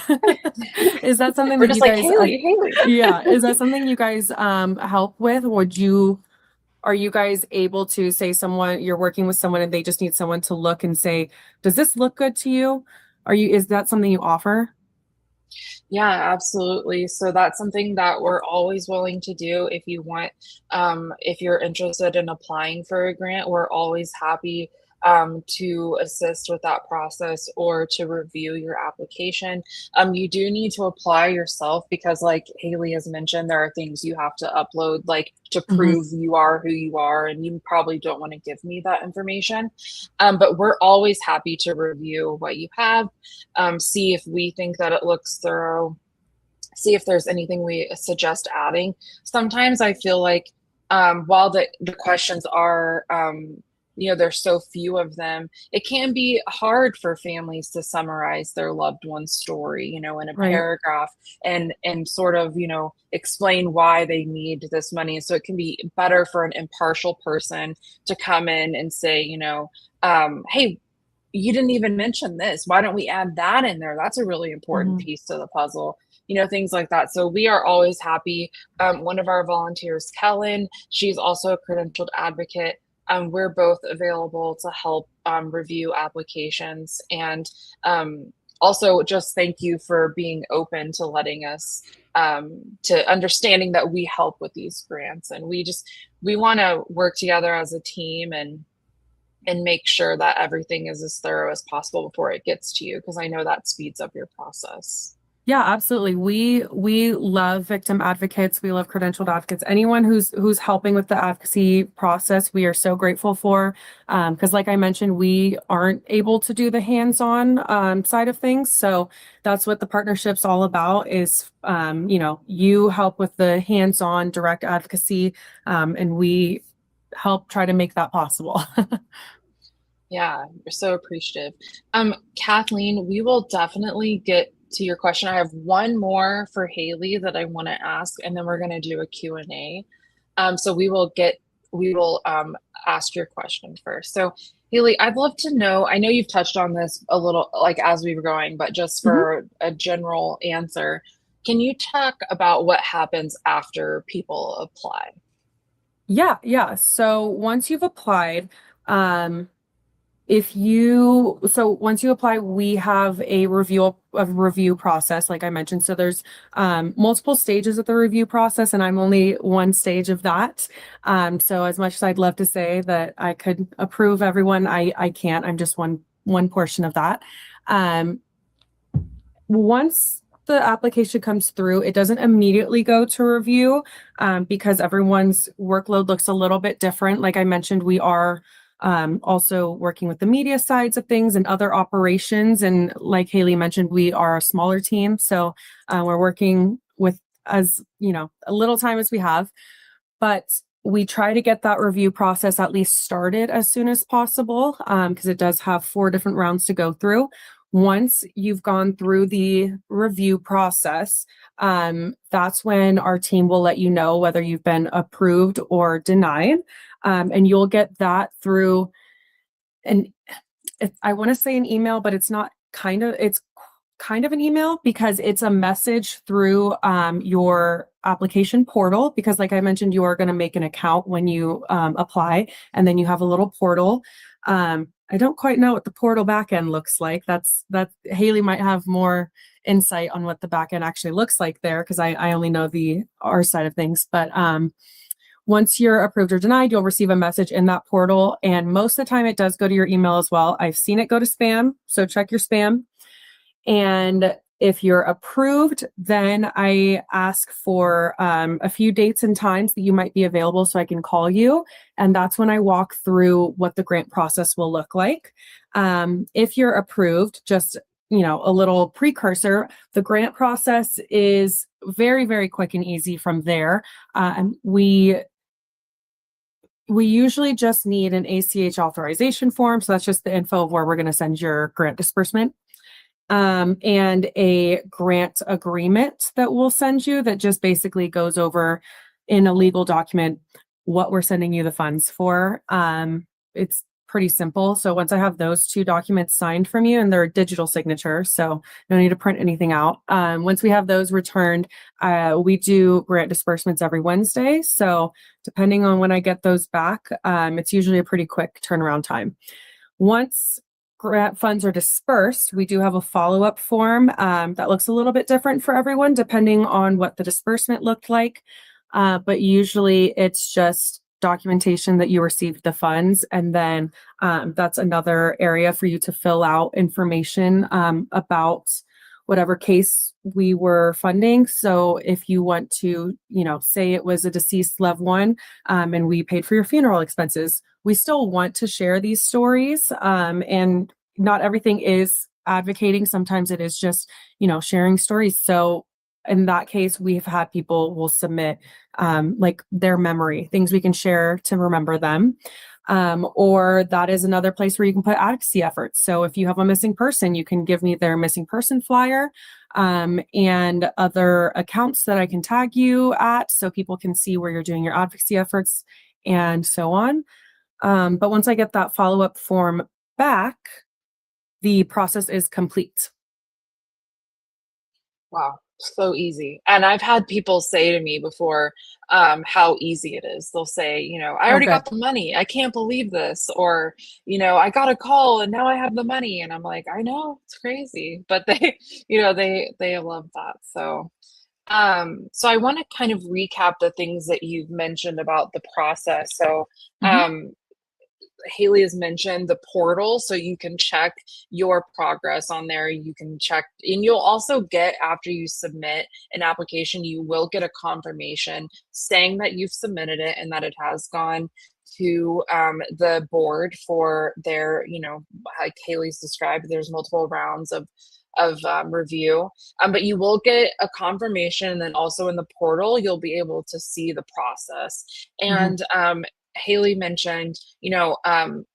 Is that something We're that just you like, guys Haley. yeah, is that something you guys help with? Are you guys able to say you're working with someone and they just need someone to look and say, does this look good to you? Is that something you offer? Yeah, absolutely. So that's something that we're always willing to do. If you want, if you're interested in applying for a grant, we're always happy to assist with that process or to review your application. You do need to apply yourself because, like Haley has mentioned, there are things you have to upload, like to prove you are who you are, and you probably don't want to give me that information. But we're always happy to review what you have, see if we think that it looks thorough, see if there's anything we suggest adding. Sometimes I feel like while the questions are, you know, there's so few of them, it can be hard for families to summarize their loved one's story, you know, in a paragraph and sort of, you know, explain why they need this money. So it can be better for an impartial person to come in and say, you know, hey, you didn't even mention this. Why don't we add that in there? That's a really important piece to the puzzle, things like that. So we are always happy. One of our volunteers, Kellen, she's also a credentialed advocate. We're both available to help review applications. And also just thank you for being open to letting us, to understanding that we help with these grants. And we want to work together as a team and make sure that everything is as thorough as possible before it gets to you, because I know that speeds up your process. Yeah, absolutely. We love victim advocates. We love credentialed advocates. Anyone who's helping with the advocacy process, we are so grateful for. Because like I mentioned, we aren't able to do the hands-on side of things. So that's what the partnership's all about is, you help with the hands-on direct advocacy, and we help try to make that possible. Yeah, we're so appreciative. Kathleen, we will definitely get to your question. I have one more for Haley that I want to ask, and then we're going to do a Q&A. So we will ask your question first. So Haley, I'd love to know, I know you've touched on this a little like as we were going, but just for a general answer, can you talk about what happens after people apply? Yeah. So once you've applied, once you apply, we have a review process, like I mentioned. So there's multiple stages of the review process, and I'm only one stage of that. So as much as I'd love to say that I could approve everyone, I can't. I'm just one portion of that. Once the application comes through, it doesn't immediately go to review, because everyone's workload looks a little bit different. Like I mentioned, we are also working with the media sides of things and other operations. And like Haley mentioned, we are a smaller team. So we're working with as, a little time as we have, but we try to get that review process at least started as soon as possible, because it does have 4 different rounds to go through. Once you've gone through the review process, that's when our team will let you know whether you've been approved or denied. And you'll get that through I want to say an email, but it's kind of an email, because it's a message through your application portal, because like I mentioned, you are going to make an account when you apply, and then you have a little portal. I don't quite know what the portal backend looks like. That Haley might have more insight on what the backend actually looks like there, because I only know our side of things. But once you're approved or denied, you'll receive a message in that portal. And most of the time it does go to your email as well. I've seen it go to spam, so check your spam. And if you're approved, then I ask for a few dates and times that you might be available so I can call you. And that's when I walk through what the grant process will look like. If you're approved, just a little precursor, the grant process is very, very quick and easy from there. We usually just need an ACH authorization form. So that's just the info of where we're going to send your grant disbursement. And a grant agreement that we'll send you that just basically goes over in a legal document what we're sending you the funds for. It's pretty simple. So once I have those 2 documents signed from you, and they're a digital signature, so no need to print anything out. Once we have those returned, we do grant disbursements every Wednesday. So depending on when I get those back, it's usually a pretty quick turnaround time. Once grant funds are dispersed, we do have a follow-up form that looks a little bit different for everyone, depending on what the disbursement looked like. But usually it's just documentation that you received the funds. And then that's another area for you to fill out information about whatever case we were funding. So if you want to, say it was a deceased loved one, and we paid for your funeral expenses, we still want to share these stories. And not everything is advocating. Sometimes it is just, sharing stories. So in that case, we've had people will submit like their memory, things we can share to remember them. Or that is another place where you can put advocacy efforts. So if you have a missing person, you can give me their missing person flyer, and other accounts that I can tag you at so people can see where you're doing your advocacy efforts and so on. But once I get that follow-up form back, the process is complete. Wow, so easy. And I've had people say to me before, how easy it is. They'll say, I Oh, already good. got the money. I can't believe this. Or, I got a call and now I have the money. And I'm like, I know, it's crazy. But they, they love that. So I want to kind of recap the things that you've mentioned about the process. So, Mhm. Haley has mentioned the portal, so you can check your progress on there. You can check, and you'll also get, after you submit an application, you will get a confirmation saying that you've submitted it and that it has gone to the board for their, like Haley's described, there's multiple rounds of review. But you will get a confirmation, and then also in the portal, you'll be able to see the process. Mhm. And Haley mentioned,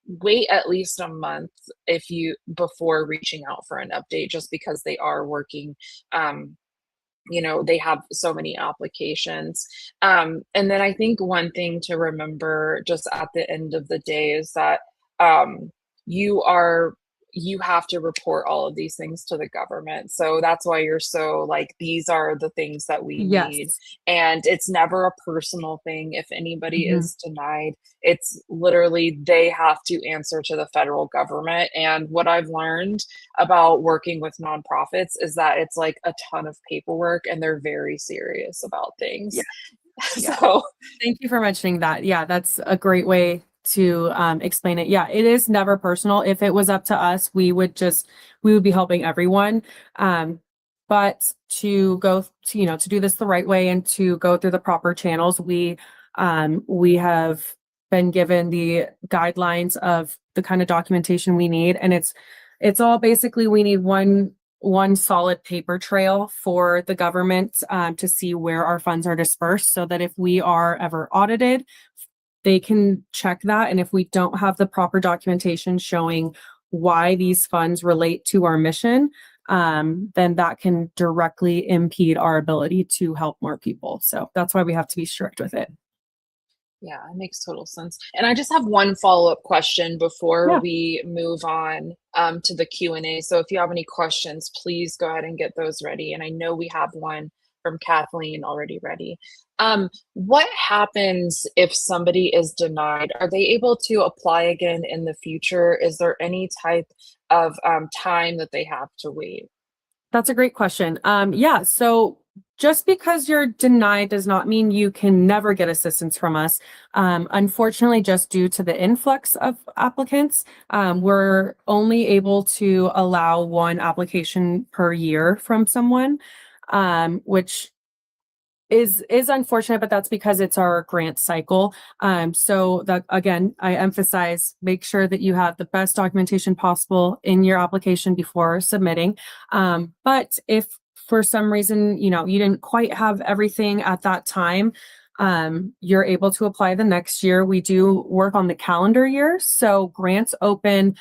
wait at least a month if you before reaching out for an update, just because they are working. They have so many applications. And then I think one thing to remember just at the end of the day is that um, you are you have to report all of these things to the government. So that's why you're so like, these are the things that we need. Yes. And it's never a personal thing. If anybody Mhm. is denied, it's literally they have to answer to the federal government. And what I've learned about working with nonprofits is that it's like a ton of paperwork and they're very serious about Yeah. things. Yeah. So, Thank you for mentioning that. Yeah, that's a great way to explain it. Yeah, it is never personal. If it was up to us, we would be helping everyone. But to go to, to do this the right way and to go through the proper channels, we have been given the guidelines of the kind of documentation we need. And it's all basically, we need one solid paper trail for the government to see where our funds are dispersed, so that if we are ever audited, they can check that. And if we don't have the proper documentation showing why these funds relate to our mission, then that can directly impede our ability to help more people. So that's why we have to be strict with it. yeah, it makes total sense. And I just have one follow-up question before Yeah. we move on to the Q&A. So if you have any questions, please go ahead and get those ready. And I know we have one from Kathleen already ready. What happens if somebody is denied? Are they able to apply again in the future? Is there any type of time that they have to wait? That's a great question. Yeah, so just because you're denied does not mean you can never get assistance from us. Unfortunately, just due to the influx of applicants, we're only able to allow one application per year from someone, which is unfortunate, but that's because it's our grant cycle. So that, again, I emphasize, make sure that you have the best documentation possible in your application before submitting. But if for some reason, you didn't quite have everything at that time, you're able to apply the next year. We do work on the calendar year. So grants open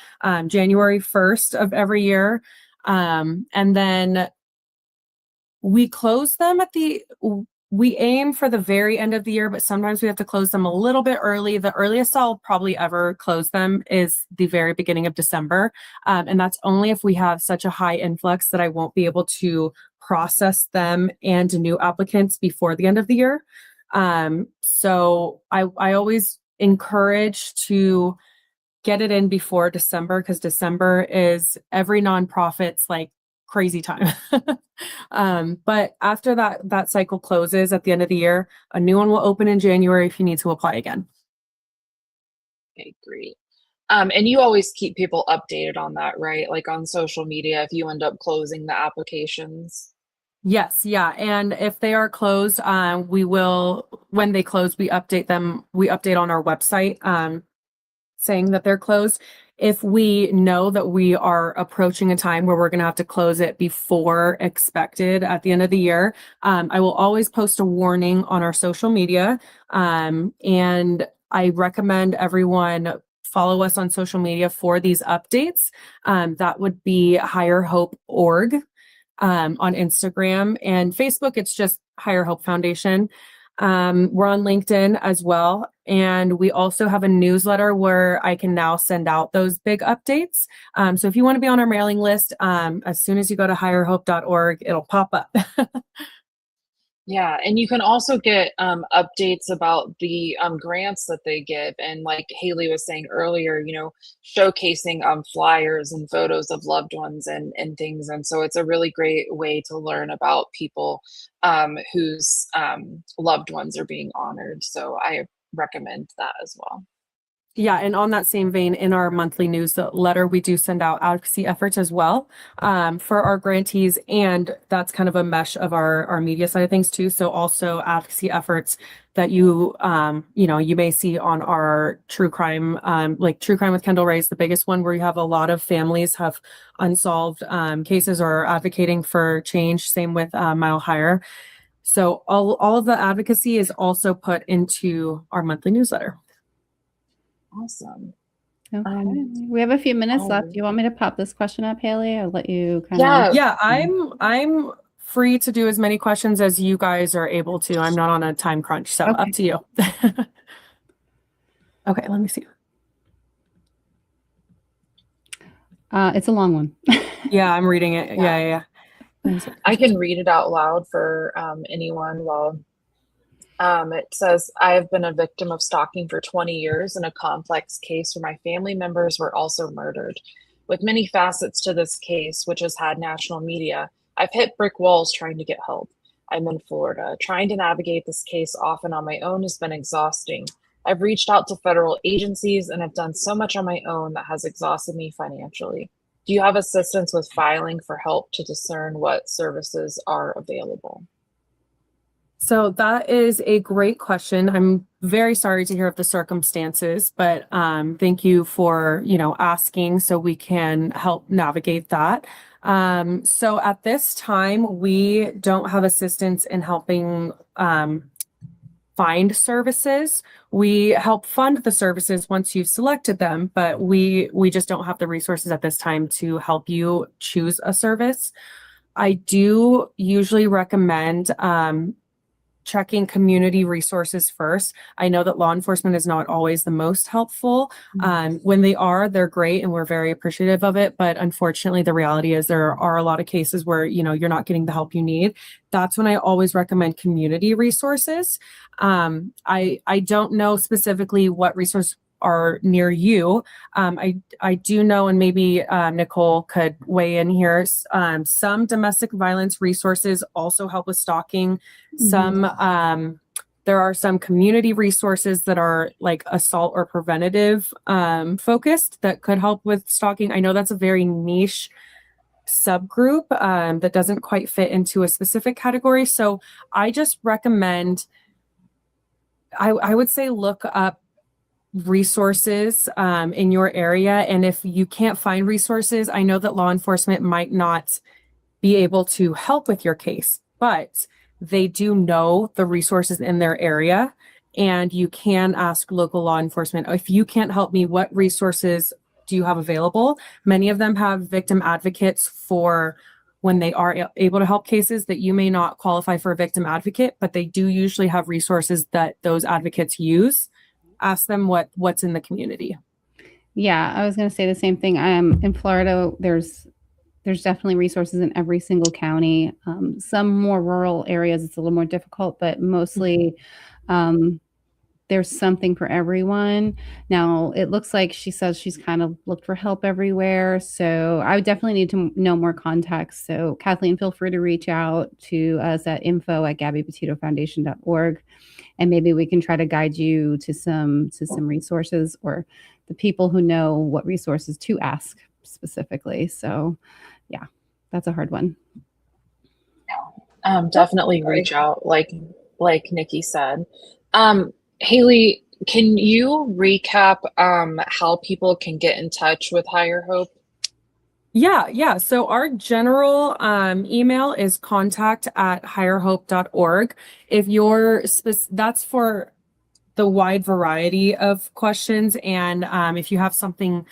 January 1st of every year. And then we close them we aim for the very end of the year, but sometimes we have to close them a little bit early. The earliest I'll probably ever close them is the very beginning of December. And that's only if we have such a high influx that I won't be able to process them and new applicants before the end of the year. So I always encourage to get it in before December, because December is every nonprofit's like crazy time. But after that cycle closes at the end of the year, a new one will open in January if you need to apply again. Okay, great. And you always keep people updated on that, right? Like on social media, if you end up closing the applications. Yes, yeah. And if they are closed, we will, when they close, we update them. We update on our website, saying that they're closed. If we know that we are approaching a time where we're going to have to close it before expected at the end of the year, I will always post a warning on our social media. And I recommend everyone follow us on social media for these updates. That would be Higher Hope Org on Instagram, and Facebook, it's just Higher Hope Foundation. We're on LinkedIn as well. And we also have a newsletter where I can now send out those big updates. So if you want to be on our mailing list, as soon as you go to higherhope.org, it'll pop up. Yeah, and you can also get updates about the grants that they give. And like Haley was saying earlier, showcasing flyers and photos of loved ones and things. And so it's a really great way to learn about people whose loved ones are being honored. So I recommend that as well. Yeah, and on that same vein, in our monthly newsletter, we do send out advocacy efforts as well for our grantees, and that's kind of a mesh of our media side of things too. So also advocacy efforts that you may see on our true crime, like True Crime with Kendall Ray is the biggest one, where you have a lot of families have unsolved cases or advocating for change. Same with Mile Higher. So all of the advocacy is also put into our monthly newsletter. Awesome. Okay. We have a few minutes left. Do you want me to pop this question up, Haley? I'll let you kind of. Yeah, I'm free to do as many questions as you guys are able to. I'm not on a time crunch, so Okay. up to you. Okay, let me see. It's a long one. Yeah, I'm reading it. Yeah. I can read it out loud for anyone while it says, I have been a victim of stalking for 20 years in a complex case where my family members were also murdered. With many facets to this case, which has had national media, I've hit brick walls trying to get help. I'm in Florida. Trying to navigate this case often on my own has been exhausting. I've reached out to federal agencies and have done so much on my own that has exhausted me financially. Do you have assistance with filing for help to discern what services are available? So that is a great question. I'm very sorry to hear of the circumstances, but thank you for, asking so we can help navigate that. So at this time, we don't have assistance in helping find services. We help fund the services once you've selected them, but we just don't have the resources at this time to help you choose a service. I do usually recommend checking community resources first. I know that law enforcement is not always the most helpful. When they are, they're great and we're very appreciative of it. But unfortunately, the reality is there are a lot of cases where, you're not getting the help you need. That's when I always recommend community resources. I don't know specifically what resource are near you. I do know, and maybe Nicole could weigh in here. Some domestic violence resources also help with stalking. There are some community resources that are like assault or preventative focused that could help with stalking. I know that's a very niche subgroup that doesn't quite fit into a specific category. So I just recommend, I would say, look up resources in your area. And if you can't find resources, I know that law enforcement might not be able to help with your case, but they do know the resources in their area. And you can ask local law enforcement, if you can't help me, what resources do you have available? Many of them have victim advocates for when they are able to help cases that you may not qualify for a victim advocate, but they do usually have resources that those advocates use. Ask them what's in the community. Yeah, I was going to say the same thing. In Florida, there's definitely resources in every single county. Some more rural areas, it's a little more difficult, but mostly there's something for everyone. Now, it looks like she says she's kind of looked for help everywhere. So I would definitely need to know more context. So Kathleen, feel free to reach out to us at info@gabbypetitofoundation.org. And maybe we can try to guide you to some resources or the people who know what resources to ask specifically. So yeah, that's a hard one. Definitely reach out, like Nikki said. Haley, can you recap how people can get in touch with Higher Hope? Yeah. So our general email is contact@higherhope.org. If you're that's for the wide variety of questions, and if you have something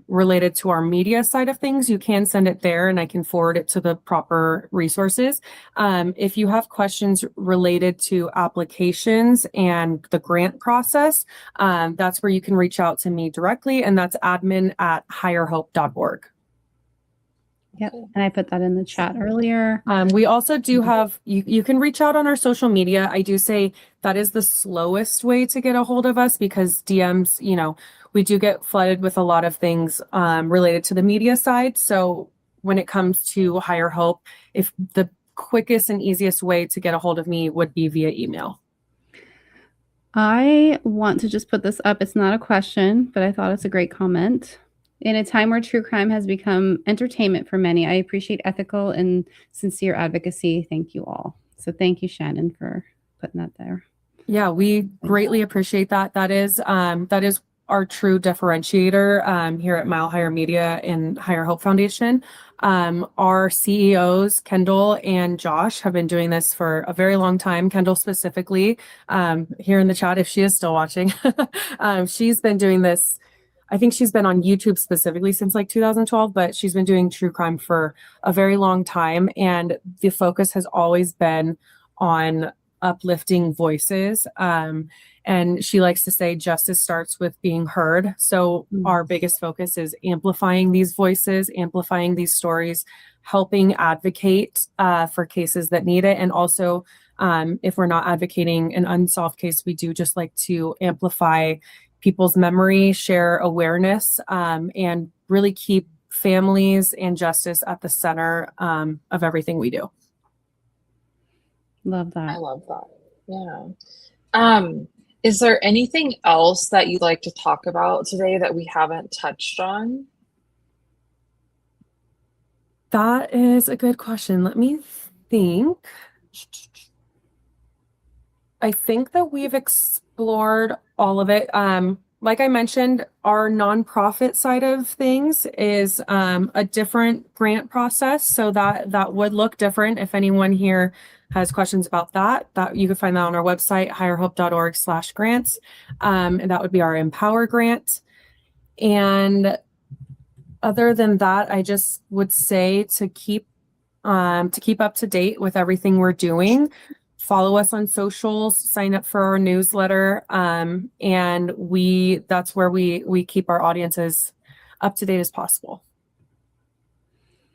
related to our media side of things, you can send it there and I can forward it to the proper resources. If you have questions related to applications and the grant process, that's where you can reach out to me directly, and that's admin@higherhope.org. Yep. And I put that in the chat earlier. We also do have, you can reach out on our social media. I do say that is the slowest way to get a hold of us because DMs, we do get flooded with a lot of things related to the media side. So when it comes to Higher Hope, if the quickest and easiest way to get a hold of me would be via email. I want to just put this up. It's not a question, but I thought it's a great comment. In a time where true crime has become entertainment for many, I appreciate ethical and sincere advocacy. Thank you all. So thank you, Shannon, for putting that there. Yeah, we greatly appreciate that. That is our true differentiator here at Mile Higher Media and Higher Hope Foundation. Our CEOs, Kendall and Josh, have been doing this for a very long time. Kendall specifically, here in the chat, if she is still watching, she's been doing this. I think she's been on YouTube specifically since like 2012, but she's been doing true crime for a very long time. And the focus has always been on uplifting voices. And she likes to say justice starts with being heard. So our biggest focus is amplifying these voices, amplifying these stories, helping advocate for cases that need it. And also, if we're not advocating an unsolved case, we do just like to amplify people's memory, share awareness, and really keep families and justice at the center of everything we do. Love that. I love that. Yeah. Is there anything else that you'd like to talk about today that we haven't touched on? That is a good question. Let me think. I think that we've explored all of it. Like I mentioned, our nonprofit side of things is a different grant process. So that would look different. If anyone here has questions about that you can find that on our website, higherhope.org/grants. And that would be our Empower grant. And other than that, I just would say to keep up to date with everything we're doing. Follow us on socials, sign up for our newsletter, and that's where we keep our audiences up to date as possible.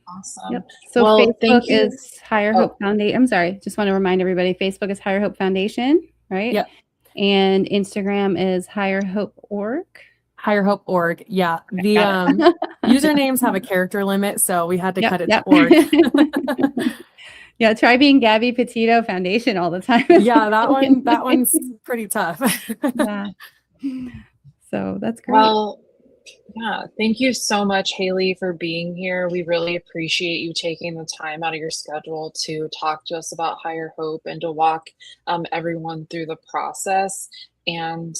Awesome. Yep. So well, Facebook is Higher Hope Oh. Foundation. I'm sorry, just want to remind everybody, Facebook is Higher Hope Foundation, right? Yep. And Instagram is Higher Hope Org. Higher Hope Org. Yeah. The usernames have a character limit, so we had to cut it to org. Yeah, try being Gabby Petito Foundation all the time. Yeah, that one's pretty tough. Yeah. So that's great. Well, yeah, thank you so much, Haley, for being here. We really appreciate you taking the time out of your schedule to talk to us about Higher Hope and to walk everyone through the process. And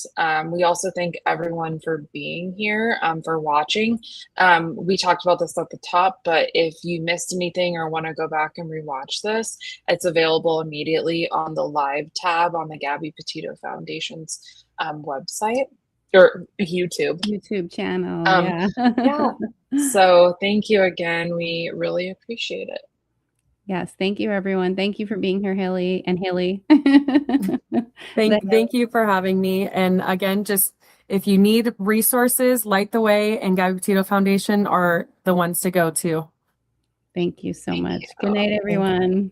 we also thank everyone for being here, for watching. We talked about this at the top, but if you missed anything or want to go back and rewatch this, it's available immediately on the live tab on the Gabby Petito Foundation's website or YouTube channel. Yeah. So thank you again. We really appreciate it. Yes, thank you, everyone. Thank you for being here, Haley and Haley. Thank you for having me. And again, just if you need resources, Light the Way and Gabby Petito Foundation are the ones to go to. Thank you so much. Good night, everyone.